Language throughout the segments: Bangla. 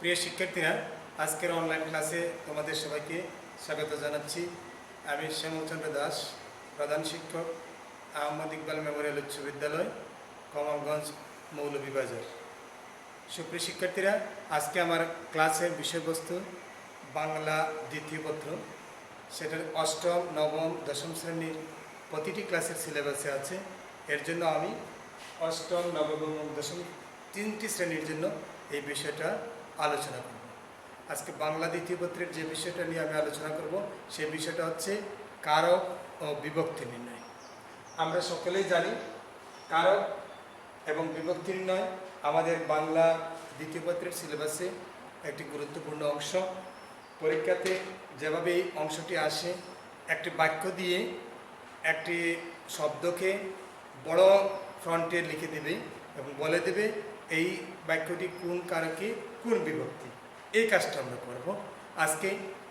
প্রিয় শিক্ষার্থীরা, আজকের অনলাইন ক্লাসে তোমাদের সবাইকে স্বাগত জানাচ্ছি। আমি শ্যামলচন্দ্র দাস, প্রধান শিক্ষক, আহমদ ইকবাল মেমোরিয়াল উচ্চ বিদ্যালয়, কমলগঞ্জ, মৌলভীবাজার। সুপ্রিয় শিক্ষার্থীরা, আজকে আমার ক্লাসের বিষয়বস্তু বাংলা দ্বিতীয় পত্র। সেটার অষ্টম, নবম, দশম শ্রেণীর প্রতিটি ক্লাসের সিলেবাসে আছে। এর জন্য আমি অষ্টম, নবম এবং দশম তিনটি শ্রেণীর জন্য এই বিষয়টা আলোচনা করব। আজকে বাংলা দ্বিতীয় পত্রের যে বিষয়টা নিয়ে আমি আলোচনা করব সেই বিষয়টা হচ্ছে কারক ও বিভক্তি নির্ণয়। আমরা সকলেই জানি কারক এবং বিভক্তি নির্ণয় আমাদের বাংলা দ্বিতীয় পত্রের সিলেবাসে একটি গুরুত্বপূর্ণ অংশ। পরীক্ষাতে যেভাবে এই অংশটি আসে, একটি বাক্য দিয়ে একটি শব্দকে বড় ফ্রন্টে লিখে দেবে এবং বলে দেবে এই বাক্যটি কোন কারকে কোন বিভক্তি। এই কাজটা আমরা করব। আজকে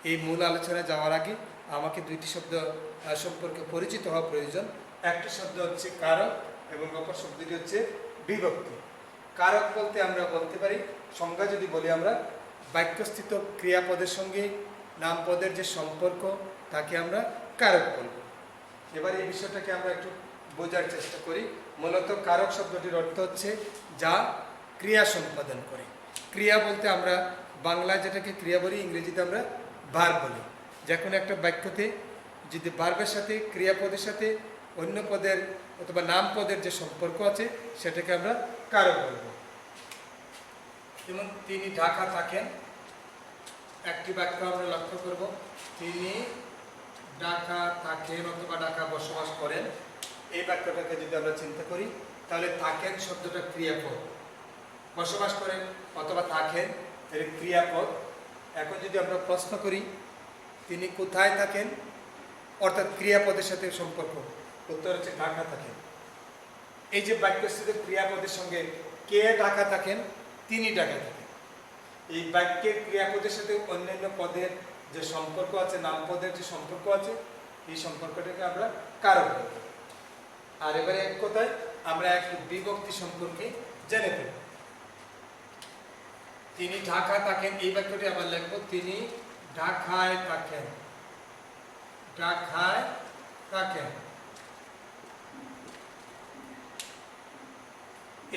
এই মূল আলোচনায় যাওয়ার আগে আমাকে দুইটি শব্দ সম্পর্কে পরিচিত হওয়া প্রয়োজন। একটি শব্দ হচ্ছে কারক এবং অপর শব্দটি হচ্ছে বিভক্তি। কারক বলতে আমরা বলতে পারি, সংজ্ঞা যদি বলি আমরা, বাক্যস্থিত ক্রিয়াপদের সঙ্গে নামপদের যে সম্পর্ক তাকে আমরা কারক বলব। এবার এই বিষয়টাকে আমরা একটু বোঝার চেষ্টা করি। মূলত কারক শব্দটির অর্থ হচ্ছে যা ক্রিয়া সম্পাদন করে। ক্রিয়া বলতে আমরা বাংলায় যেটাকে ক্রিয়া বলি, ইংরেজিতে আমরা ভার্ব বলি। যে কোনো একটা বাক্যতে যদি ভার্বের সাথে ক্রিয়াপদের সাথে অন্য পদের অথবা নাম পদের যে সম্পর্ক আছে সেটাকে আমরা কারক বলব। যেমন তিনি ঢাকা থাকেন, একটি বাক্য আমরা লক্ষ্য করব, তিনি ঢাকা থাকেন অথবা ঢাকা বসবাস করেন। এই বাক্যটাকে যদি আমরা চিন্তা করি তাহলে থাকেন শব্দটা ক্রিয়াপদ, বসবাস করেন অথবা থাকেন এর ক্রিয়াপদ। এখন যদি আমরা প্রশ্ন করি তিনি কোথায় থাকেন, অর্থাৎ ক্রিয়াপদের সাথে সম্পর্ক, উত্তর হচ্ছে ঢাকা থাকেন। এই যে বাক্যস্থিত ক্রিয়াপদের সঙ্গে কে ঢাকা থাকেন, তিনি ঢাকা থাকেন। এই বাক্যের ক্রিয়াপদের সাথে অন্যান্য পদের যে সম্পর্ক আছে, নাম পদের যে সম্পর্ক আছে, এই সম্পর্কটাকে আমরা কারক বলব। আর এবারে এক কথায় আমরা একটি বিভক্তি সম্পর্কে জেনে নেব। তিনি ঢাকা থাকেন, এই বাক্যটি আবার লিখব, তিনি ঢাকায় থাকেন, ঢাকায় থাকেন।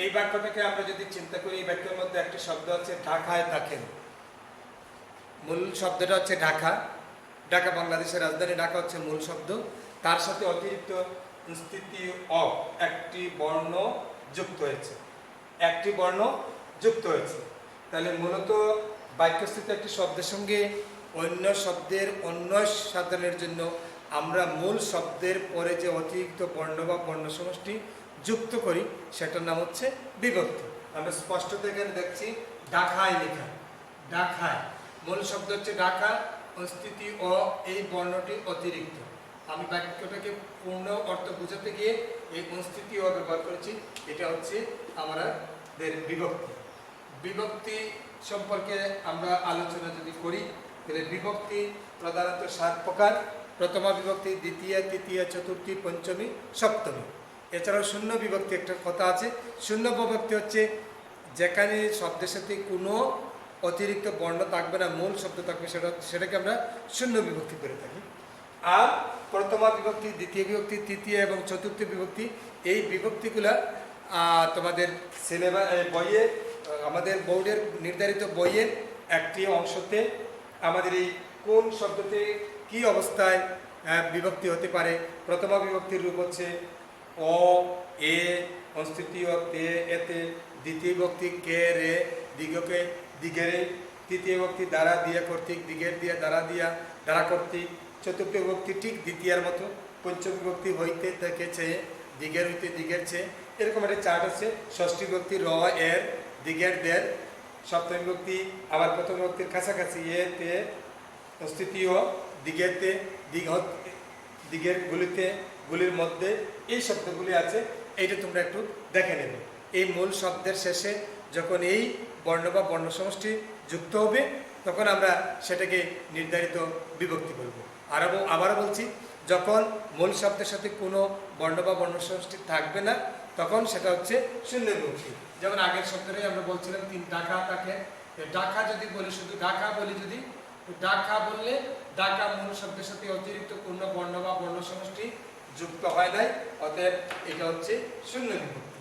এই বাক্যটাকে আমরা যদি চিন্তা করি, এই বাক্যের মধ্যে একটি শব্দ আছে ঢাকায় থাকেন। মূল শব্দটা হচ্ছে ঢাকা। ঢাকা বাংলাদেশের রাজধানী, ঢাকা হচ্ছে মূল শব্দ। তার সাথে অতিরিক্ত স্থিতি অফ একটি বর্ণ যুক্ত হয়েছে, একটি বর্ণ যুক্ত হয়েছে। তাহলে মূলত বাক্যস্থিত একটি শব্দের সঙ্গে অন্য শব্দের অন্য সাধনের জন্য আমরা মূল শব্দের পরে যে অতিরিক্ত বর্ণ বা বর্ণ সমষ্টি যুক্ত করি সেটার নাম হচ্ছে বিভক্তি। আমরা স্পষ্টত এখানে দেখছি ঢাকায় লেখা, ঢাকায় মূল শব্দ হচ্ছে ঢাকা, অস্থিতি অ এই বর্ণটি অতিরিক্ত। আমি বাক্যটাকে পূর্ণ অর্থ বোঝাতে গিয়ে এই অস্থিতি অ ব্যবহার করেছি। এটা হচ্ছে আমাদের বিভক্তি। বিভক্তি সম্পর্কে আমরা আলোচনা যদি করি তাহলে বিভক্তি প্রধানত 7 প্রকার। প্রথমা বিভক্তি, দ্বিতীয়া, তৃতীয়া, চতুর্থী, পঞ্চমী, সপ্তমী। এছাড়াও শূন্য বিভক্তি একটা কথা আছে। শূন্য বিভক্তি হচ্ছে যেখানে শব্দের সাথে কোনো অতিরিক্ত বর্ণ থাকবে না, মূল শব্দ থাকবে, সেটাকে আমরা শূন্য বিভক্তি করে থাকি। আর প্রথমা বিভক্তি, দ্বিতীয় বিভক্তি, তৃতীয় এবং চতুর্থ বিভক্তি, এই বিভক্তিগুলা তোমাদের সিলেবাস বইয়ে, আমাদের বোর্ডের নির্ধারিত বইয়ের একটি অংশতে আমাদের এই কোন শব্দতে কি অবস্থায় বিভক্তি হতে পারে। প্রথমা বিভক্তির রূপ হচ্ছে অ, এ, অস্থিতীয় তে, এতে। দ্বিতীয় বিভক্তি কে, রে, দিগকে, দিগেরে। তৃতীয় বিভক্তি দ্বারা, দিয়া, কর্তৃক, দিগের দিয়া, দ্বারা দিয়া, দ্বারা কর্তৃক। চতুর্থ বিভক্তি ঠিক দ্বিতীয়ার মতো। পঞ্চম বিভক্তি হইতে থেকে চেয়ে, দিগের হইতে, দিগের চেয়ে। এরকম একটা চার্ট আছে। ষষ্ঠী বিভক্তি র, এর, দিগের, দের। সপ্তম বিভক্তি আবার প্রথম বিভক্তির কাছাকাছি, এ, তে, অস্থিতীয়, দিগের, তে, দিগের, গুলিতে, গুলির মধ্যে। এই শব্দগুলি আছে, এইটা তোমরা একটু দেখে নেবে। এই মূল শব্দের শেষে যখন এই বর্ণ বা বর্ণ সমষ্টি যুক্ত হবে তখন আমরা সেটাকে নির্ধারিত বিভক্তি বলবো। আবারও বলছি, যখন মূল শব্দের সাথে কোনো বর্ণ বা বর্ণ সমষ্টি থাকবে না তখন সেটা হচ্ছে শূন্য বিভক্তি। যেমন আগের সপ্তাহে আমরা বলছিলাম ঢাকা থাকে, ঢাকা যদি বলি, শুধু ঢাকা বলি যদি, ঢাকা বললে ঢাকা মূল শব্দের সাথে অতিরিক্ত পূর্ণ বর্ণ বা বর্ণ সমষ্টি যুক্ত হয় নাই, অতএব এটা হচ্ছে শূন্য বিভক্তি।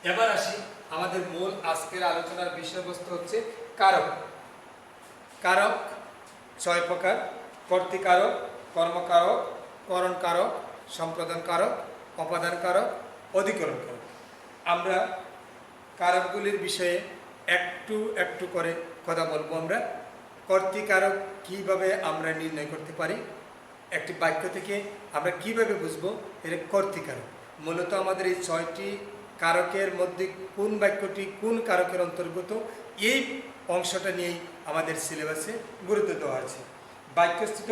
এবার আসি আমাদের মূল আজকের আলোচনার বিষয়বস্তু হচ্ছে কারক। কারক 6 প্রকার: কর্তৃকারক, কর্মকারক, করণকারক, সম্প্রদান কারক, অপাদান কারক, অধিকরণ কারক। আমরা কারকগুলির বিষয়ে একটু একটু করে কথা বলবো। আমরা কর্তৃকারক কিভাবে আমরা নির্ণয় করতে পারি, একটি বাক্য থেকে আমরা কিভাবে বুঝবো এটা কর্তৃকারক। মূলত আমাদের এই 6টি কারকের মধ্যে কোন বাক্যটি কোন কারকের অন্তর্গত, এই অংশটা নিয়েই আমাদের সিলেবাসে গুরুত্ব দেওয়া আছে। বাক্যস্থিত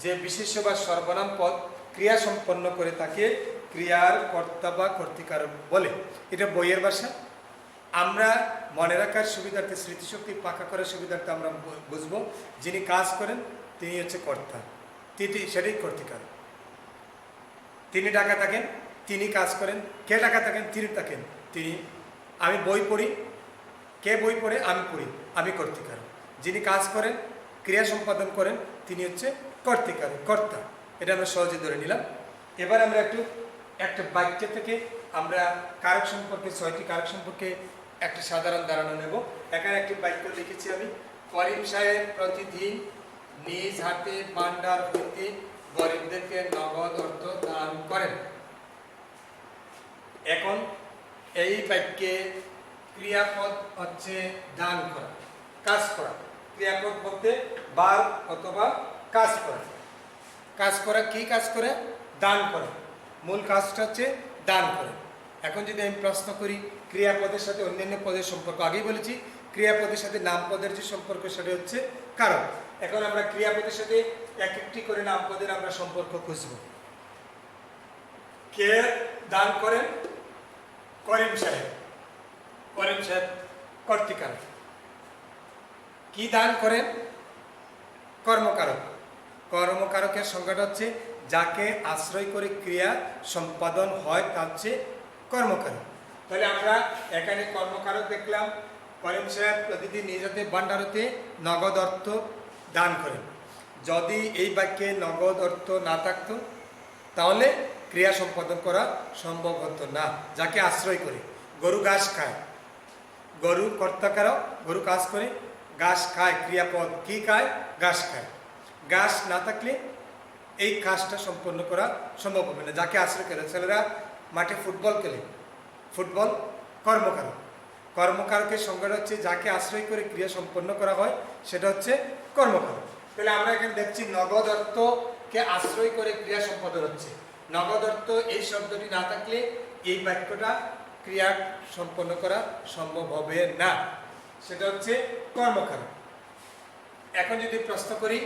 যে বিশেষ্য বা সর্বনাম পদ ক্রিয়া সম্পন্ন করে তাকে ক্রিয়ার কর্তা বা কর্তৃকারক বলে। এটা বইয়ের ভাষা। আমরা মনে রাখার সুবিধার্থে, স্মৃতিশক্তি পাকা করার সুবিধার্থে আমরা বুঝবো, যিনি কাজ করেন তিনি হচ্ছে কর্তা, সেটাই কর্তৃকারক। তিনি ঢাকা থাকেন, তিনি কাজ করেন। কে ঢাকা থাকেন? তিনি থাকেন, তিনি। আমি বই পড়ি, কে বই পড়ে? আমি পড়ি, আমি কর্তৃকারক। যিনি কাজ করেন, ক্রিয়া সম্পাদন করেন, তিনি হচ্ছে কর্তৃকারক, কর্তা। এটা আমরা সহজে ধরে নিলাম। এবার আমরা একটা বাক্য থেকে আমরা কারক সম্পর্কে, 6টি কারক সম্পর্কে একটা সাধারণ ধারণা নেব। এখানে একটি বাক্য লিখেছি আমি: করিম সাহেব প্রতিদিন নিজ হাতে ভান্ডার হইতে গরিবদেরকে নগদ অর্থ দান করেন। এখন এই বাক্যে ক্রিয়াপদ হচ্ছে দান করা, কাজ করা। ক্রিয়াপদ বলতে বার অথবা কাজ করা। কাজ করা, কি কাজ করে? দান করা। মূল কাজটা হচ্ছে দান করে। এখন যদি আমি প্রশ্ন করি ক্রিয়াপদের সাথে অন্যান্য পদের সম্পর্ক, আগেই বলেছি ক্রিয়াপদের সাথে নাম পদের যে সম্পর্ক সেটা হচ্ছে কারক। এখন আমরা ক্রিয়াপদের সাথে এক একটি করে নাম পদের আমরা সম্পর্ক খুঁজব। কে দান করেন? করিম সাহেব। করিম সাহেব কর্তৃকারক। কি দান করেন? কর্মকারক। কর্মকারকের সংজ্ঞাটা হচ্ছে যাকে আশ্রয় করে ক্রিয়া সম্পাদন হয় তা হচ্ছে কর্মকারক। তাহলে আমরা এখানে কর্মকারক দেখলাম, করিম সাহেব প্রতিদিন নিজ হাতে ভান্ডার হতে নগদ অর্থ দান করেন। যদি এই বাক্যে নগদ অর্থ না থাকতো তাহলে ক্রিয়া সম্পাদন করা সম্ভব হতো না। যাকে আশ্রয় করে, গরু ঘাস খায়, গরু কর্তাকারক, গরু কাজ করে, ঘাস খায়, ক্রিয়াপদ কি খায়? ঘাস খায়। ঘাস না থাকলে এই কাজটা সম্পন্ন করা সম্ভব হবে না। যাকে আশ্রয় করে, ছেলেরা মাঠে ফুটবল খেলে, ফুটবল কর্মকারক। কর্মকারকের সংজ্ঞাটা হচ্ছে যাকে আশ্রয় করে ক্রিয়া সম্পন্ন করা হয় সেটা হচ্ছে কর্মকারক। তাহলে আমরা এখানে দেখছি নগদ অর্থকে আশ্রয় করে ক্রিয়া সম্পাদন হচ্ছে। নগদ অর্থ এই শব্দটি না থাকলে এই বাক্যটা ক্রিয়া সম্পন্ন করা সম্ভব হবে না, সেটা হচ্ছে কর্মকারক। এখন যদি প্রশ্ন করি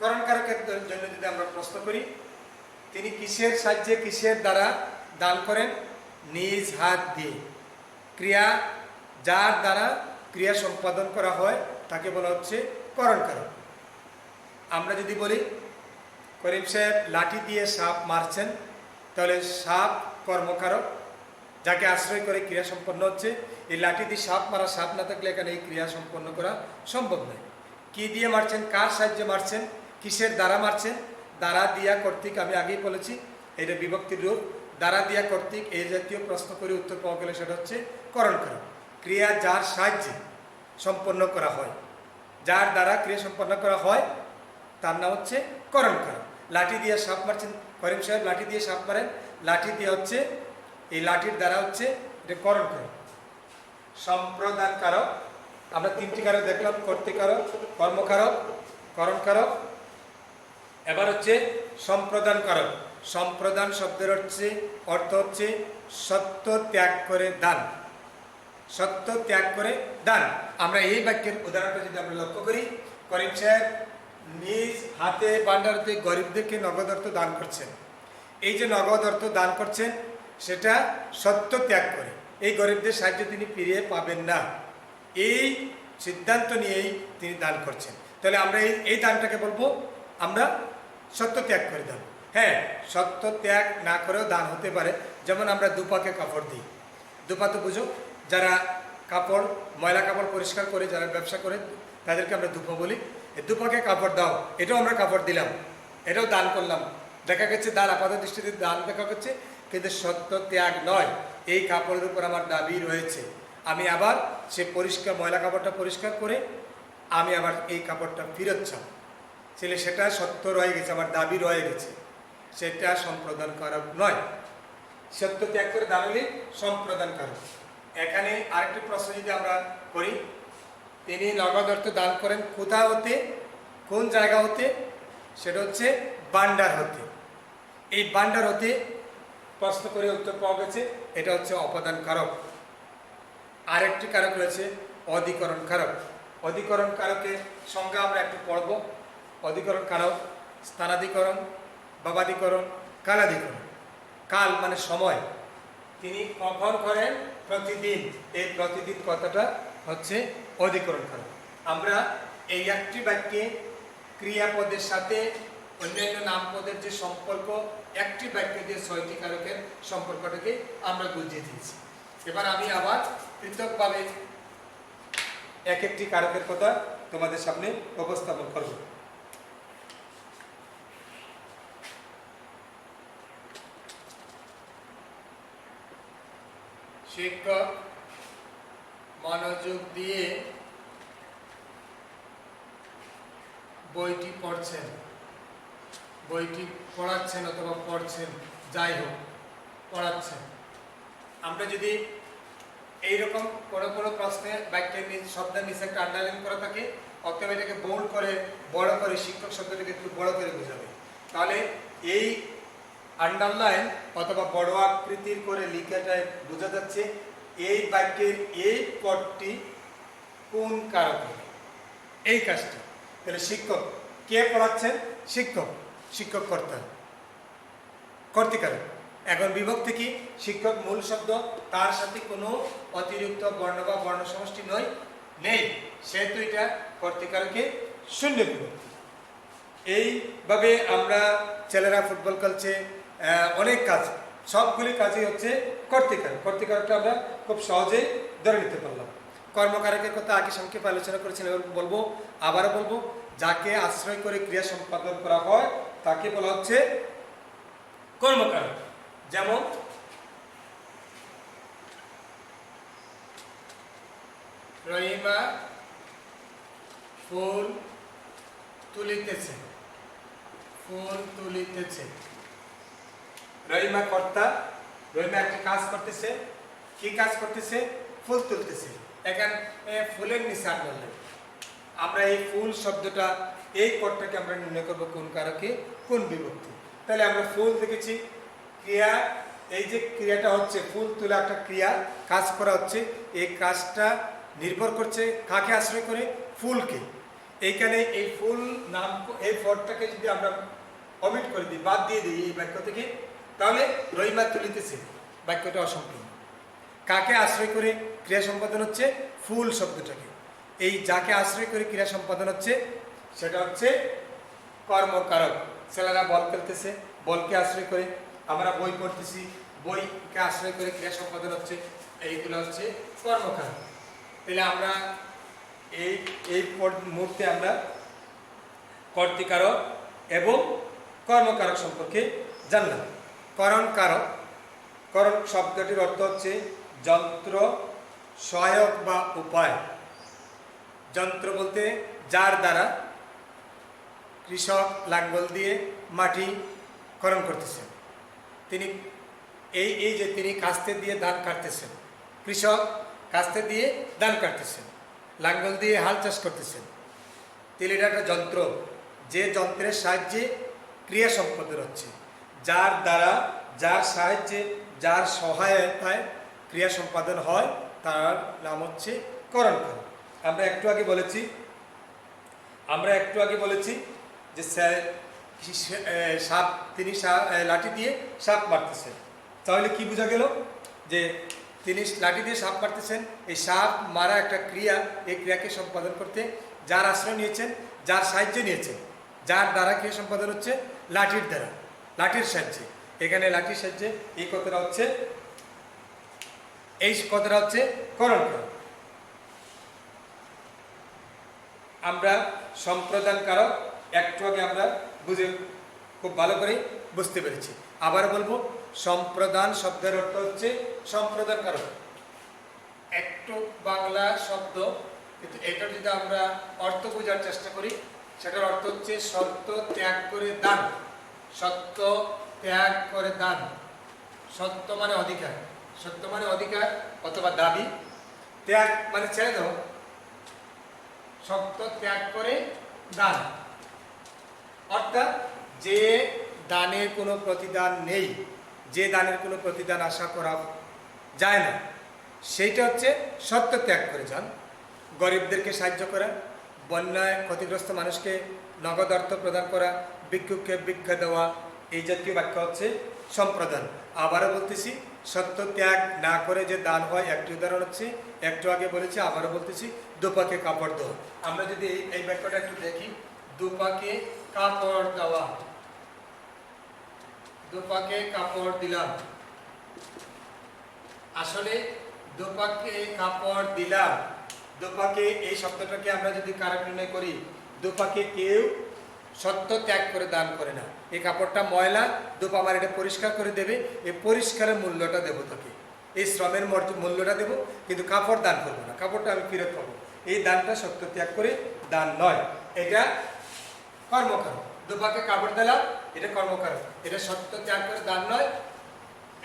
করণকারকের জন্য, যদি আমরা প্রশ্ন করি তিনি কিসের সাহায্যে, কিসের দ্বারা দান করেন? নিজ হাত দিয়ে। ক্রিয়া যার দ্বারা ক্রিয়া সম্পাদন করা হয় তাকে বলা হচ্ছে করণকারক। আমরা যদি বলি করিম সাহেব লাঠি দিয়ে সাপ মারছেন, তাহলে সাপ কর্মকারক, যাকে আশ্রয় করে ক্রিয়া সম্পন্ন হচ্ছে। এই লাঠি দিয়ে সাপ মারা, সাপ না থাকলে এখানে এই ক্রিয়া সম্পন্ন করা সম্ভব নয়। কি দিয়ে মারছেন? কার সাহায্যে মারছেন? কিসের দ্বারা মারছেন? দ্বারা দিয়া কর্তৃক, আমি আগেই বলেছি এটা বিভক্তির রূপ। দ্বারা দিয়া কর্তৃক এই জাতীয় প্রশ্ন করে উত্তর পাওয়া গেলে সেটা হচ্ছে করণকারক। ক্রিয়া যার সাহায্যে সম্পন্ন করা হয়, যার দ্বারা ক্রিয়া সম্পন্ন করা হয় তার নাম হচ্ছে করণকারক। লাঠি দিয়ে সাপ মারছেন, করিম সাহেব লাঠি দিয়ে সাপ মারেন, লাঠি দিয়ে হচ্ছে, এই লাঠির দ্বারা হচ্ছে এটা করণকারক। সম্প্রদান কারক, আমরা 3টি কারক দেখলাম: কর্তৃকারক, কর্মকারক, করণকারক। এবার হচ্ছে সম্প্রদান কারক। সম্প্রদান শব্দের অর্থ হচ্ছে সত্য ত্যাগ করে দান। সত্য ত্যাগ করে দান। আমরা এই বাক্যের উদাহরণটা যদি আমরা লক্ষ্য করি, করিম সাহেব নিজ হাতে ভান্ডারতে গরিবদেরকে নগদ অর্থ দান করছেন। এই যে নগদ অর্থ দান করছেন সেটা সত্য ত্যাগ করে, এই গরিবদের সাহায্য তিনি ফিরিয়ে পাবেন না, এই সিদ্ধান্ত নিয়েই তিনি দান করছেন। তাহলে আমরা এই দানটাকে বলবো আমরা সত্য ত্যাগ করে দান। হ্যাঁ, সত্য ত্যাগ না করেও দান হতে পারে। যেমন আমরা দুপাকে কাপড় দিই, দুপা তো বুঝো, যারা কাপড় ময়লা কাপড় পরিষ্কার করে যারা ব্যবসা করে তাদেরকে আমরা দুপা বলি। এই দুপাকে কাপড় দাও, এটাও আমরা কাপড় দিলাম, এটাও দান করলাম। দেখা গেছে দান আপাত দৃষ্টিতে দান দেখা করছে, কিন্তু সত্য ত্যাগ নয়। এই কাপড়ের উপর আমার দাবি রয়েছে, আমি আবার সে পরিষ্কার ময়লা কাপড়টা পরিষ্কার করে আমি আবার এই কাপড়টা ফেরত চাই, ছেলে সেটা সত্য রয়ে গেছে, আমার দাবি রয়ে গেছে, সেটা সম্প্রদান করা নয়। সত্য ত্যাগ করে দান হলে সম্প্রদান করা। এখানে আরেকটি প্রশ্ন যদি আমরা করি, তিনি নগদ অর্থ দান করেন কোথা হতে, কোন জায়গা হতে? সেটা হচ্ছে বান্ডার হতে। এই বান্ডার হতে প্রশ্ন করে উত্তর পাওয়া গেছে, এটা হচ্ছে অপদান কারক। আরেকটি কারক রয়েছে অধিকরণ কারক। অধিকরণ কারকের সংজ্ঞা আমরা একটু পড়ব। অধিকরণ কারক স্থানাধিকরণ, বাবাধিকরণ, কালাধিকরণ। কাল মানে সময়, তিনি কখন করেন? প্রতিদিন। এই প্রতিদিন কথাটা হচ্ছে অধিকরণ কারক। আমরা এই একটি বাক্যে ক্রিয়াপদের সাথে অন্যান্য নামপদের যে সম্পর্ক, একটি বাক্যে দিয়ে 6টি কারকের সম্পর্কটাকে আমরা বুঝিয়ে দিয়েছি। এবার আমি আবার পৃথকভাবে এক একটি কারকের কথা তোমাদের সামনে উপস্থাপন করব। শিক্ষক মনোযোগ দিয়ে বইটি পড়ছেন, বইটি পড়াচ্ছেন অথবা পড়ছেন, যাই হোক পড়াচ্ছেন। আমরা যদি এইরকম কোনো কোনো প্রশ্নে বাক্যের শব্দের নিচে একটা আন্ডারলাইন করা থাকে, অথবা এটাকে বোল্ড করে বড় করে শিক্ষক শব্দটাকে একটু বড় করে বোঝাবে, তাহলে এই আন্ডারলাইন অথবা বড় আকৃতির করে লিখাটায় বোঝা যাচ্ছে এই বাক্যের এই পদটি কোন কারক হবে, এই কাজটা। তাহলে শিক্ষক কে পড়াচ্ছেন? শিক্ষক, শিক্ষক কর্তা, কর্তৃকারক। এখন বিভক্তি কি? শিক্ষক মূল শব্দ, তার সাথে কোনো অতিরিক্ত বর্ণ বা বর্ণ সমষ্টি নেই, সেহেতু এটা কর্তৃকারকে শূন্য বিভক্তি। এইভাবে আমরা ছেলেরা ফুটবল খেলছে, অনেক কাজ, সবগুলি কাজই হচ্ছে কর্তৃকারক। কর্তৃকারকটা আমরা খুব সহজেই ধরে নিতে পারলাম। কর্মকারকের কথা আগে সংক্ষেপে আলোচনা করেছিলাম, বলবো, আবারও বলবো, যাকে আশ্রয় করে ক্রিয়া সম্পাদন করা হয় তাকে বলা হচ্ছে কর্মকারক। যেমন রহিমা ফুল তুলিতেছে, ফুল তুলিতেছে। রহিমা কর্তা, রহিমা একটা কাজ করতেছে। কি কাজ করতেছে? ফুল তুলতেছে। এখানে ফুলের নিচে আনলেন আমরা এই ফুল শব্দটা, এই পদটাকে আমরা নির্ণয় করবো কোন কারকে, কোন বিভক্তি। তাহলে আমরা ফুল দেখেছি, ক্রিয়া, এই যে ক্রিয়াটা হচ্ছে ফুল তোলা একটা ক্রিয়া, কাজ করা হচ্ছে, এই কাজটা নির্ভর করছে কাকে আশ্রয় করে? ফুলকে। এইখানে এই ফুল নাম, এই পদটাকে যদি আমরা অমিট করে দিই, বাদ দিয়ে দিই এই বাক্য থেকে, তাহলে রহিমা তুলিতেছে বাক্যটা অসম্পূর্ণ। কাকে আশ্রয় করে ক্রিয়া সম্পাদন হচ্ছে? ফুল শব্দটাকে। এই যাকে আশ্রয় করে ক্রিয়া সম্পাদন হচ্ছে সেটা হচ্ছে কর্মকারক। ছেলেরা বল খেলতেছে, বলকে আশ্রয় করে। আমরা বই পড়তেছি, বইকে আশ্রয় করে ক্রিয়া সম্পাদন হচ্ছে, এইগুলো হচ্ছে কর্মকারক। তাহলে আমরা এই মুহূর্তে আমরা কর্তৃকারক এবং কর্মকারক সম্পর্কে জানলাম। করণ কারক, করণ শব্দটির অর্থ হচ্ছে যন্ত্র, সহায়ক বা উপায়। যন্ত্র বলতে যার দ্বারা কৃষক লাঙ্গল দিয়ে মাটি করণ করতেছেন, তিনি এই যে তিনি কাস্তে দিয়ে ধান কাটতেছেন, কৃষক কাস্তে দিয়ে ধান কাটতেছেন, লাঙ্গল দিয়ে হাল চাষ করতেছেন। তাহলে এটা একটা যন্ত্র, যে যন্ত্রের সাহায্যে ক্রিয়া সম্পাদন হচ্ছে, যার দ্বারা, যার সাহায্যে, যার সহায়তায় ক্রিয়া সম্পাদন হয় তার নাম হচ্ছে করণ কারক। আমরা একটু আগে বলেছি যে সাপ, তিনি লাঠি দিয়ে সাপ মারতেছেন। তাহলে কি বোঝা গেল? যে তিনি লাঠি দিয়ে সাপ মারতেছেন, এই সাপ মারা একটা ক্রিয়া, এই ক্রিয়াকে সম্পাদন করতে যার আশ্রয় নিয়েছেন, যার সাহায্য নিয়েছেন, যার দ্বারা ক্রিয়া সম্পাদন হচ্ছে লাঠির দ্বারা, লাঠির সাহায্যে। এখানে লাঠির সাহায্যে এই কথাটা হচ্ছে করণ কারক। আমরা সম্প্রদান কারক একটু আগে আমরা বুঝে খুব ভালো করে বুঝতে পেরেছি। আবার বলবো, সম্প্রদান শব্দের অর্থ হচ্ছে সম্প্রদান কারক। একটু বাংলা শব্দ, কিন্তু এটা যদি আমরা অর্থ বোঝার চেষ্টা করি, সেটার অর্থ হচ্ছে সত্য ত্যাগ করে দান। সত্য ত্যাগ করে দান। সত্য মানে অধিকার, সত্য মানে অধিকার অথবা দাবি, ত্যাগ মানে ছেড়ে দাও, সত্য ত্যাগ করে দান। অর্থাৎ যে দানের কোনো প্রতিদান নেই, যে দানের কোনো প্রতিদান আশা করা যায় না, সেইটা হচ্ছে সত্য ত্যাগ করে যান। গরিবদেরকে সাহায্য করা, বন্যায় ক্ষতিগ্রস্ত মানুষকে নগদ অর্থ প্রদান করা, ভিক্ষুককে ভিক্ষা দেওয়া, এই জাতীয় বাক্য হচ্ছে সম্প্রদান। আবারও বলতেছি, সত্য ত্যাগ না করে যে দান হয়, একটি উদাহরণ হচ্ছে একটু আগে বলেছি, আবারও বলতেছি, দুপাকে কাপড় দেওয়া। আমরা যদি এই বাক্যটা একটু দেখি, দুপাকে কাপড় দেওয়া, দুপাকে কাপড় দিলাম। আসলে দুপাকে কাপড় দিলাম, দুপাকে এই শব্দটাকে আমরা যদি কারক নির্ণয় করি, দুপাকে কেউ সত্য ত্যাগ করে দান করে না। এই কাপড়টা ময়লা, দুপা আমার এটা পরিষ্কার করে দেবে, এই পরিষ্কারের মূল্যটা দেবো তাকে, এই শ্রমের মূল্যটা দেবো, কিন্তু কাপড় দান করবো না, কাপড়টা আমি ফেরত পাবো। এই দানটা সত্য ত্যাগ করে দান নয়, এটা কর্মকারক। দুপাকে কাপড় দিলাম, এটা কর্মকারক, এটা সত্য ত্যাগ করে দান নয়,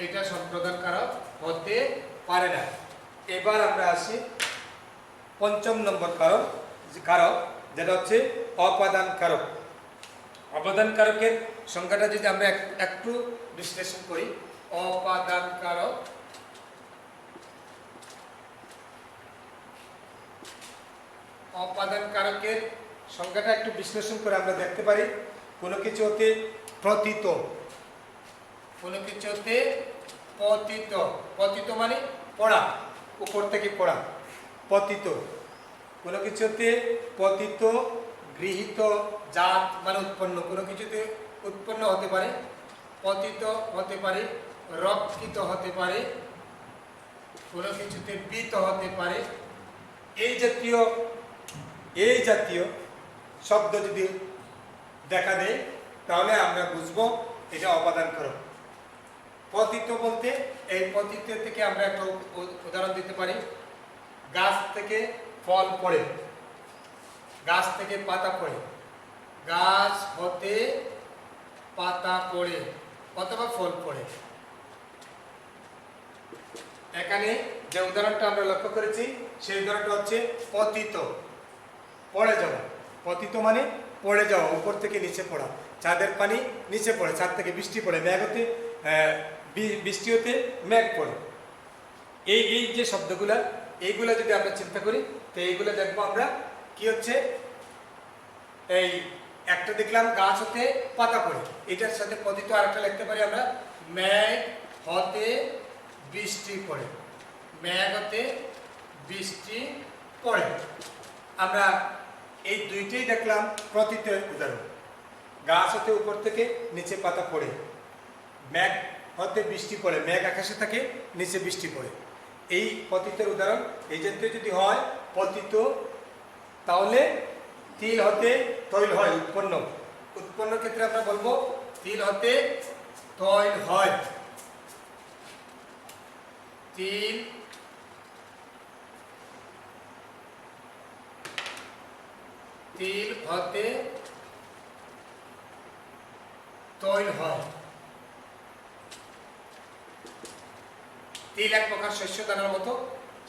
এটা সম্প্রদান কারক হতে পারে না। এবার আমরা আসি ৫ম নম্বর কারক, যেটা হচ্ছে অপাদান কারক। অপাদান কারকের সংখ্যাটা যদি আমরা একটু বিশ্লেষণ করি, অপাদান কারক, অপাদান কারকের সংখ্যাটা একটু বিশ্লেষণ করে আমরা দেখতে পারি, কোনো কিছু হতে প্রতীত, কোনো কিছু হতে পতিত, পতিত মানে পড়া, উপর থেকে পড়া, পতিত। কোনো কিছুতে পতিত, গৃহীত, জাত মানে উৎপন্ন, কোনো কিছুতে উৎপন্ন হতে পারে, পতিত হতে পারে, রক্ষিত হতে পারে, কোনো কিছুতে বীত হতে পারে। এই জাতীয় শব্দ যদি দেখা দেয়, তাহলে আমরা বুঝবো এটা অপাদান কারক। পতিত বলতে, এই পতিত থেকে আমরা একটা উদাহরণ দিতে পারি, গাছ থেকে ফল পড়ে, গাছ থেকে পাতা পড়ে, গাছ হতে পাতা পড়ে অথবা ফল পড়ে। এখানে যে উদাহরণটা আমরা লক্ষ্য করেছি, সেই উদাহরণটা হচ্ছে পতিত, পড়ে যাওয়া। পতিত মানে পড়ে যাওয়া, উপর থেকে নিচে পড়া, চাঁদের পানি নিচে পড়ে, চাঁদ থেকে বৃষ্টি পড়ে, মেঘ হতে বৃষ্টি হতে মেঘ পড়ে। এই যে শব্দগুলা, এইগুলা যদি আমরা চিন্তা করি, তো এইগুলো দেখবো আমরা কি হচ্ছে, এই একটা দেখলাম গাছ হতে পাতা পড়ে, এটার সাথে পতিত আরেকটা লিখতে পারি আমরা, মেঘ হতে বৃষ্টি পড়ে, মেঘ হতে বৃষ্টি পড়ে। আমরা এই দুইটাই দেখলাম পতিতের উদাহরণ। গাছ হতে উপর থেকে নিচে পাতা পড়ে, মেঘ হতে বৃষ্টি পড়ে, মেঘ আকাশে থাকে, নিচে বৃষ্টি পড়ে। এই পতিতের উদাহরণ। এই জাতীয় যদি হয় পতিত, তাহলে তিল হতে তৈল হয়, উৎপন্ন। উৎপন্ন ক্ষেত্রে আমরা বলবো তিল হতে তৈল হয়, তিল হতে তৈল হয়। তিল এক প্রকার শস্য দানার মতো,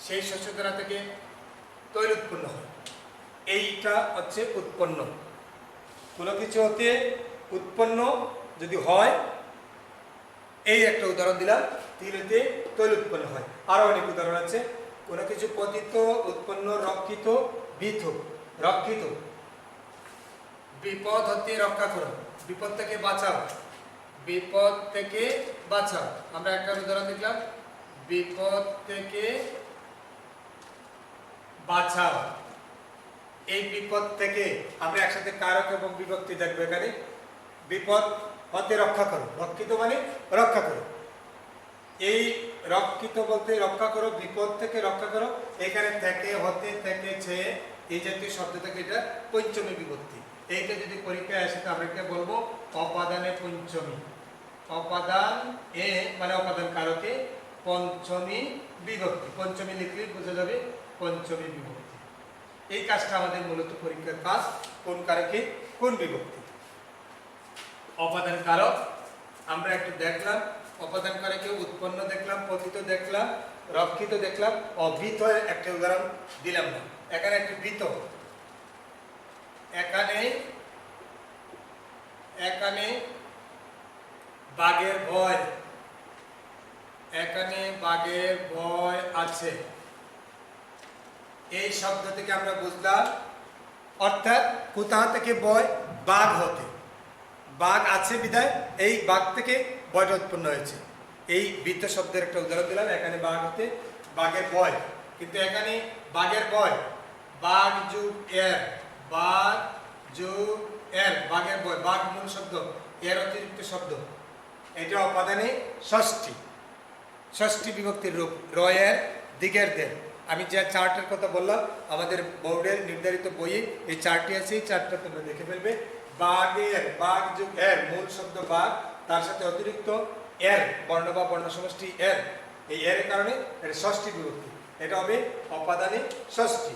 সেই শস্য দানা থেকে তৈল উৎপন্ন হয়, এইটা হচ্ছে উৎপন্ন। কোনো কিছু হতে উৎপন্ন যদি হয়, এই একটা উদাহরণ দিলাম, তিল হতে তৈল উৎপন্ন হয়। আরো অনেক উদাহরণ আছে। কোনো কিছু পতিত, উৎপন্ন, রক্ষিত, বীত, রক্ষিত। বিপদ হতে রক্ষা করো, বিপদ থেকে বাঁচাও, বিপদ থেকে বাঁচাও। আমরা একটা উদাহরণ দেখলাম, বিপদ থেকে বাঁচাও। এই বিপদ থেকে আমরা একসাথে কারক এবং বিভক্তি দেখবো। এখানে বিপদ হতে রক্ষা করো, রক্ষিত মানে রক্ষা করো। এই রক্ষিত বলতে রক্ষা করো, বিপদ থেকে রক্ষা করো। এখানে থেকে, হতে, থেকে, ছেয়ে এই জাতীয় শব্দ থেকে এটা পঞ্চমী বিভক্তি। এইটা যদি পরীক্ষায় আসে তো আমরা এটা বলবো অপাদানে পঞ্চমী। অপাদান এ মানে অপাদান কারকে পঞ্চমী বিভক্তি। পঞ্চমী লিখলে বোঝা যাবে পঞ্চমী বিভক্তি। এই কাজটা আমাদের মূলত পরীক্ষার কাজ। কোন কারকে কোন বিভক্তি। অপাদান কারক আমরা একটু দেখলাম, অপাদান কারকে উৎপন্ন দেখলাম, পতিত দেখলাম, রক্ষিত দেখলাম, অবৃত একটা উদাহরণ দিলাম না। এখানে একটি বৃত, এখানে এখানে বাঘের ভয়, এখানে বাঘের ভয় আছে। এই শব্দ থেকে আমরা বুঝলাম অর্থাৎ কোথা থেকে ভয়, বাঘ হতে। বাঘ আছে বিধায় এই বাঘ থেকে ভয়টা উৎপন্ন হয়েছে। এই বৃত্ত শব্দের একটা উদাহরণ দিলাম। এখানে বাঘ হতে বাঘের ভয়, কিন্তু এখানে বাঘের ভয় বাঘ যুগ এর, বাঘ যুগ এর, বাঘের ভয়, বাঘ মূল শব্দ, এর অতিরিক্ত শব্দ। এটা অপাদানে ষষ্ঠী, ষষ্ঠী বিভক্তির রূপ। রয়ের দিগের দের। আমি যে চার্টের কথা বললাম আমাদের বোর্ডের নির্ধারিত বইয়ে এই চার্টটি আছে, এই চার্টটা তোমরা দেখে ফেলবে। বাঘের, বাঘ যুগ এর, মূল শব্দ বাঘ, তার সাথে অতিরিক্ত এর, বর্ণ বা বর্ণ সমষ্টি এর। এই এর কারণে এটা ষষ্ঠী বিভক্তি। এটা হবে অপাদানে ষষ্ঠী।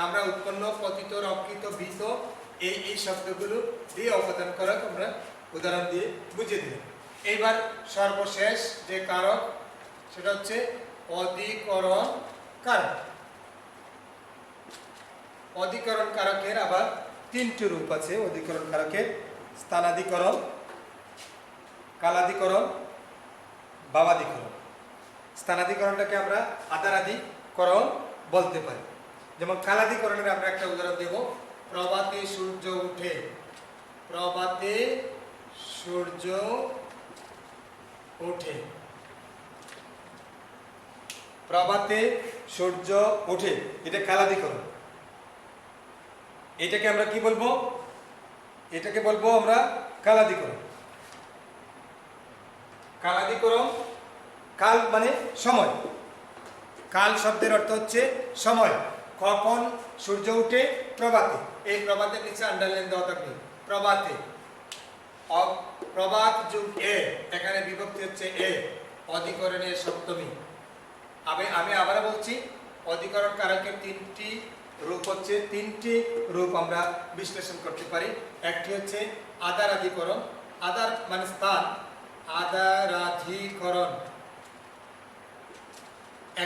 আমরা উৎপন্ন, পতিত, রক্ষিত, ভীত এই এই শব্দগুলো দিয়ে অপাদান করা আমরা উদাহরণ দিয়ে বুঝিয়ে দিলাম। এইবার সর্বশেষ যে কারক সেটা হচ্ছে অধিকরণ কারক। অধিকরণ কারকের আবার তিনটি রূপ আছে। অধিকরণ কারকের স্থানাধিকরণ, কালাধিকরণ, ভাবাধিকরণ। স্থানাধিকরণটাকে আমরা আদারাধিকরণ বলতে পারি। যেমন কালাধিকরণের আমরা একটা উদাহরণ দেব। প্রভাতে সূর্য উঠে, প্রভাতে সূর্য ওঠে, প্রভাতে সূর্য ওঠে, এটা কালাধিকরণ। এটাকে আমরা কি বলবো? এটাকে বলবো আমরা কালাধিকরণ। কালাধিকরণ, কাল মানে সময়। কাল শব্দের অর্থ হচ্ছে সময়। কখন সূর্য উঠে? প্রভাতে। এই প্রভাতের নিচে আন্ডারলাইন দেওয়া থাকবে, প্রভাতে। প্রভাত যুগ এ, এখানে বিভক্তি হচ্ছে এ, অধিকরণের সপ্তমী। আমি আবার বলছি, অধিকরণ কারকের তিনটি রূপ হচ্ছে, তিনটি রূপ আমরা বিশ্লেষণ করতে পারি। একটি হচ্ছে আদারাধিকরণ, আদার মানে স্থান, আদারাধিকরণ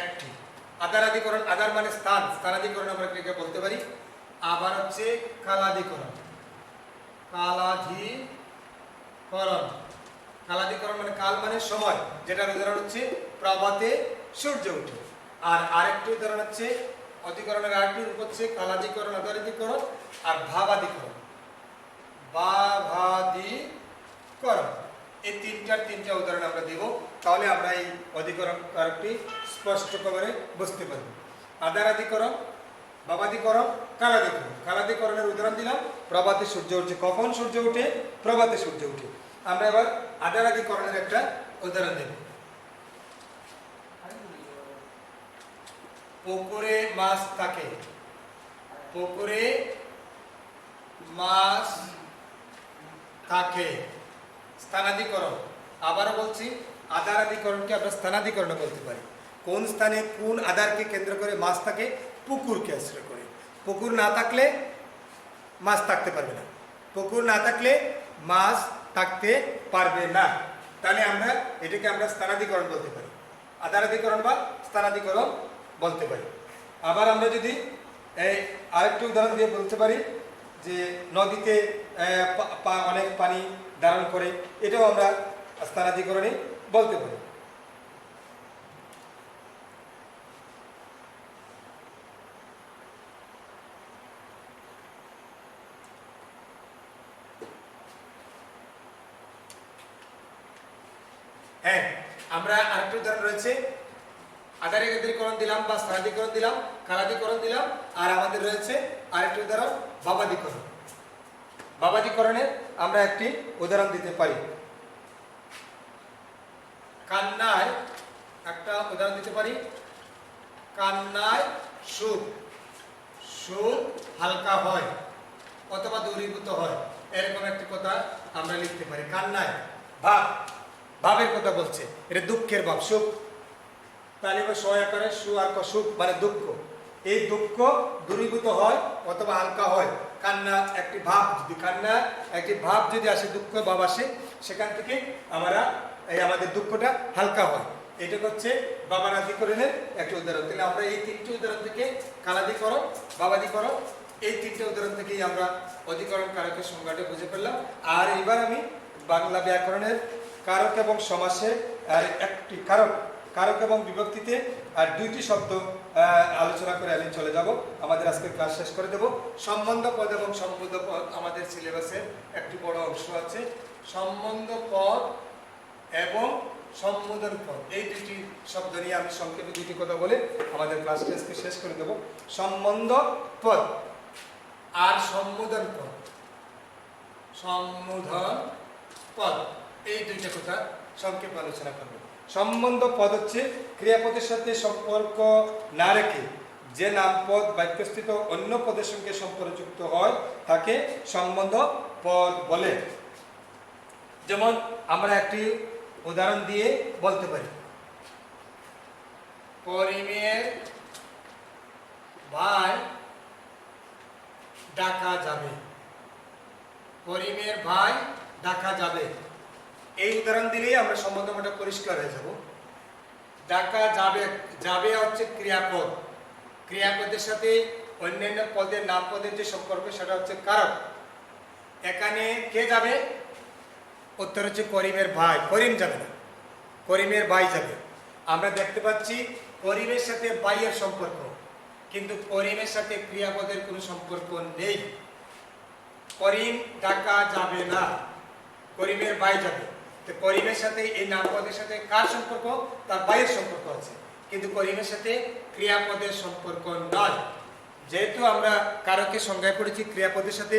একটি। আদারাধিকরণ, আদার মানে স্থান, স্থানাধিকরণ আমরা এটাকে বলতে পারি। আবার হচ্ছে কালাধিকরণ, কালাধিকরণ। কালাধিকরণ মানে কাল মানে সময়, যেটার উদাহরণ হচ্ছে প্রভাতে সূর্য ওঠে। আর আরেকটি উদাহরণ হচ্ছে অধিকরণের আরেকটি রূপ হচ্ছে কালাধিকরণ, আদারাধিকরণ আর ভাবাধিকরণ, ভাবাধিকরণ। এই তিনটা উদাহরণ আমরা দেব, তাহলে আমরা এই অধিকরণ কারকটি স্পষ্ট করে বুঝতে পারব। আদারাধিকরণ, ভাবাধিকরণ, কালাধিকরণ। কালাধিকরণের উদাহরণ দিলাম, প্রভাতে সূর্য উঠে। কখন সূর্য উঠে? প্রভাতে সূর্য উঠে। আমরা এবার আদারাধিকরণের একটা উদাহরণ দেব। পুকুরে মাছ থাকে, পুকুরে মাছ থাকে। স্থানাধিকরণ। আবারও বলছি, আদারাধিকরণকে আমরা স্থানাধিকরণ বলতে পারি। কোন স্থানে কোন আধারকে কেন্দ্র করে মাছ থাকে? পুকুরকে আশ্রয় করে। পুকুর না থাকলে মাছ থাকতে পারবে না, পুকুর না থাকলে মাছ থাকতে পারবে না। তাহলে আমরা এটাকে আমরা স্থানাধিকরণ বলতে পারি, আদারাধিকরণ বা স্থানাধিকরণ বলতে পারি। আবার আমরা যদি আরেকটি উদাহরণ দিয়ে বলতে পারি যে নদীতে অনেক পানি ধারণ করে, এটাও আমরা স্থানাধিকরণে বলতে পারি। হ্যাঁ, আমরা আরেকটা উদাহরণ রয়েছে, আদারাধিকরণ দিলাম বা স্থানাধিকরণ দিলাম, কালাধিকরণ দিলাম, আর আমাদের রয়েছে আরেকটি উদাহরণ ভাবাধিকরণ। বাবাদিকরণের আমরা একটি উদাহরণ দিতে পারি। কান্নায় একটা উদাহরণ দিতে পারি, কান্নায় সুখ, সুখ হালকা হয় অথবা দূরীভূত হয়, এরকম একটি কথা আমরা লিখতে পারি। কান্নায় ভাব, ভাবের কথা বলছে, এটা দুঃখের ভাব। সুখ তালিবা সহায় করে, সু আর সুখ মানে দুঃখ, এই দুঃখ দূরীভূত হয় অথবা হালকা হয়। কান্না একটি ভাব, যদি কান্না একটি ভাব যদি আসে, দুঃখ ভাব আসে, সেখান থেকে আমরা এই আমাদের দুঃখটা হালকা হয়। এটা হচ্ছে বাবাদিকরণের একটা উদাহরণ। তাহলে আমরা এই তিনটি উদাহরণ থেকে কালাদিকরণ, বাবাদিকরণ, এই তিনটে উদাহরণ থেকেই আমরা অধিকরণ কারকের সংজ্ঞাটা বুঝে ফেললাম। আর এবার আমি বাংলা ব্যাকরণের কারক এবং সমাসের একটি কারক, কারক এবং বিভক্তিতে আর দুইটি শব্দ আলোচনা করে আমি চলে যাব, আমাদের আজকে ক্লাস শেষ করে দেব। সম্বন্ধ পদ এবং সম্বোধ পদ আমাদের সিলেবাসের একটি বড় অংশ আছে। সম্বন্ধ পদ এবং সম্বোধন পদ, এই দুটি শব্দ নিয়ে আমি সংক্ষেপে দুটি কথা বলে আমাদের ক্লাসটা আজকে শেষ করে দেব। সম্বন্ধ পদ আর সম্বোধন পদ, সম্বোধন পদ, এই দুইটা কথা সংক্ষেপে আলোচনা করব। সম্বন্ধ পদ হচ্ছে ক্রিয়াপদের সাথে সম্পর্ক না রেখে যে নামপদ বাক্যস্থিত অন্য পদের সঙ্গে সম্পর্কযুক্ত হয় তাকে সম্বন্ধ পদ বলে। যেমন আমরা একটি উদাহরণ দিয়ে বলতে পারি, করিমের ভাই ডাকা যাবে, করিমের ভাই ডাকা যাবে, এই উদাহরণ দিলেই আমরা সম্বন্ধটা পরিষ্কার হয়ে যাব। ডাকা যাবে, যাবে হচ্ছে ক্রিয়াপদ, ক্রিয়াপদের সাথে অন্যান্য পদের নাম পদের যে সম্পর্ক সেটা হচ্ছে কারক। এখানে কে যাবে? উত্তর হচ্ছে করিমের ভাই। করিম যাবে না, করিমের ভাই যাবে। আমরা দেখতে পাচ্ছি করিমের সাথে ভাইয়ের সম্পর্ক, কিন্তু করিমের সাথে ক্রিয়াপদের কোনো সম্পর্ক নেই। করিম ডাকা যাবে না, করিমের ভাই যাবে। তো করিমের সাথে এই নামপদের সাথে কার সম্পর্ক? তার ভাইয়ের সম্পর্ক আছে, কিন্তু করিমের সাথে ক্রিয়াপদের সম্পর্ক নয়। যেহেতু আমরা কারকের সংজ্ঞায় পড়েছি ক্রিয়াপদের সাথে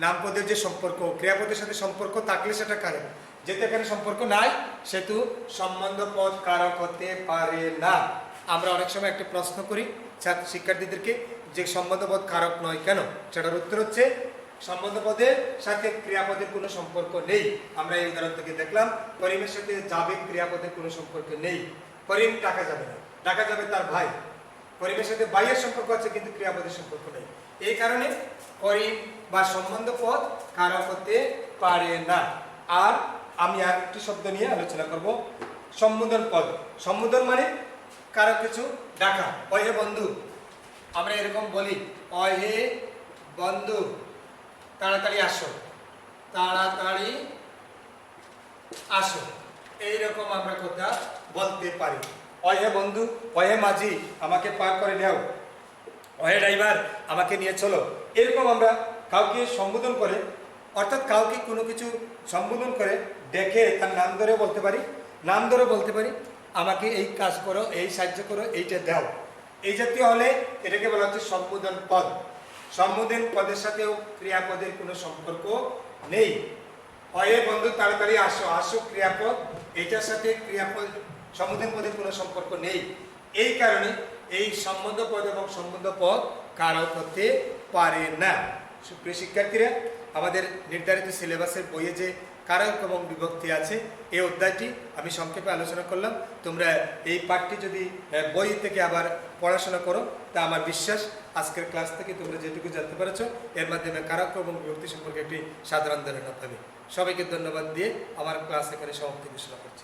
নামপদের যে সম্পর্ক, ক্রিয়াপদের সাথে সম্পর্ক থাকলে সেটা কারক, যেহেতু এখানে সম্পর্ক নাই সেহেতু সম্বন্ধ পদ কারক হতে পারে না। আমরা অনেক সময় একটা প্রশ্ন করি শিক্ষার্থীদেরকে যে সম্বন্ধ পদ কারক নয় কেন, সেটার উত্তর হচ্ছে সম্বন্ধ পদের সাথে ক্রিয়াপদের কোনো সম্পর্ক নেই। আমরা এই উদাহরণ থেকে দেখলাম করিমের সাথে যাবে ক্রিয়াপদের কোনো সম্পর্ক নেই, করিম ডাকা যাবে না, ডাকা যাবে তার ভাই। করিমের সাথে ভাইয়ের সম্পর্ক আছে কিন্তু ক্রিয়াপদের সম্পর্ক নেই, এই কারণে করিম বা সম্বন্ধ পদ কারক হতে পারে না। আর আমি আর একটি শব্দ নিয়ে আলোচনা করব, সম্বোধন পদ। সম্বোধন মানে কারো কিছু ডাকা, অহে বন্ধু, আমরা এরকম বলি অহে বন্ধু তাড়াতাড়ি আসো, তাড়াতাড়ি আসো, এইরকম আমরা কথা বলতে পারি। অহে বন্ধু, অহে মাঝি আমাকে পার করে দাও, অহে ড্রাইভার আমাকে নিয়ে চলো, এরকম আমরা কাউকে সম্বোধন করে, অর্থাৎ কাউকে কোনো কিছু সম্বোধন করে ডেকে তার নাম ধরে বলতে পারি, নাম ধরে বলতে পারি আমাকে এই কাজ করো, এই সাহায্য করো, এইটা দাও, এই জাতীয় হলে এটাকে বলা হচ্ছে সম্বোধন পদ। সম্বোধন পদের সাথেও ক্রিয়াপদের কোনো সম্পর্ক নেই। অহে বন্ধু তাড়াতাড়ি আসো, আসো ক্রিয়াপদ, এইটার সাথে ক্রিয়াপদ সম্বোধন পদের কোনো সম্পর্ক নেই। এই কারণে এই সম্বন্ধ পদ এবং সম্বন্ধ পদ কারক হতে পারে না। সুপ্রিয় শিক্ষার্থীরা, আমাদের নির্ধারিত সিলেবাসের বইয়ে যে কারক এবং বিভক্তি আছে এই অধ্যায়টি আমি সংক্ষেপে আলোচনা করলাম। তোমরা এই পাঠটি যদি বই থেকে আবার পড়াশোনা করো তা আমার বিশ্বাস আজকের ক্লাস থেকে তোমরা যেটুকু জানতে পেরেছো এর মাধ্যমে কারক এবং বিভক্তি সম্পর্কে একটি সাধারণ ধারণা পাবে। সবাইকে ধন্যবাদ দিয়ে আমার ক্লাস এখানে সমাপ্তি ঘোষণা করছি।